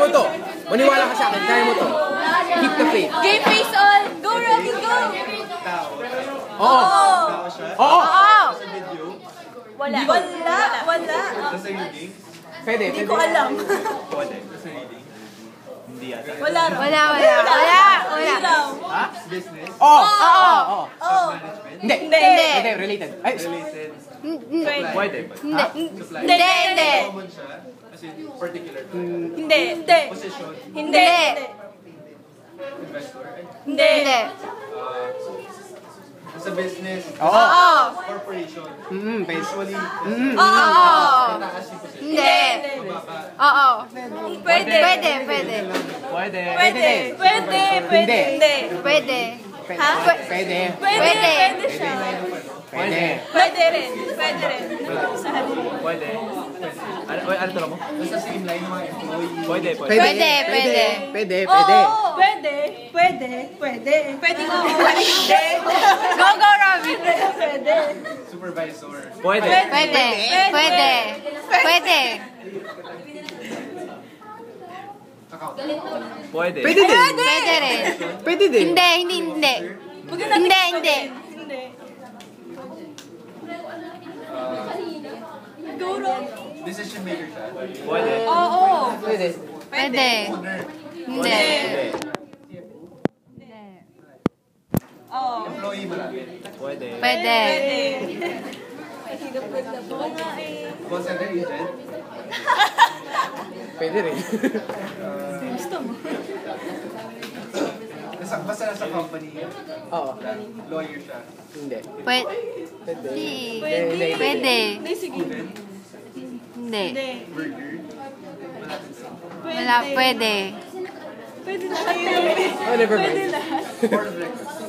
mo to. Maniwala ka sa akin. Kaya mo to. Keep the faith. Game face on! Go, Rocky, go! Oo. Oo. Wala. Sa reading? Pwede. Hindi ko alam. Pwede. Sa reading? Hindi yata. Wala. Ha? Business? Oo. Hindi. Hindi. Related. Ay, Related? Pwede. Pwede ba? Supply? Hindi. Common siya? As in, particular to Hindi. position? Hindi. Investor? Hindi. Sa business? Oo. Corporation? Pwede. Usually? Mataas yung position? Hindi. Mababa? Pwede. Pwede? Pwede. Ha? Pwede. Pwede siya. Pwede. Pwede rin. Pwede. Ano tala mo? Basta same line ng mga employee. Pwede. Pwede. Oo. Pwede. Pwede nga. Go, Robby. Pwede. Supervisor. Pwede. Account. Pwede din. Pwede din. Hindi. Go, Robby. Decision maker siya. Pwede. Oo. Pwede. Owner. Hindi. Oo. Employee malapit. Pwede. Oo nga eh. Call center agent. Pwede rin. Gusto mo? Basta nasa company. Oo. Lawyer siya. Hindi. Pwede. Hindi, sige. Hindi. Burger. Pwede. Pwede na kayo. Oh, never mind. Pwede lahat. Board of directors.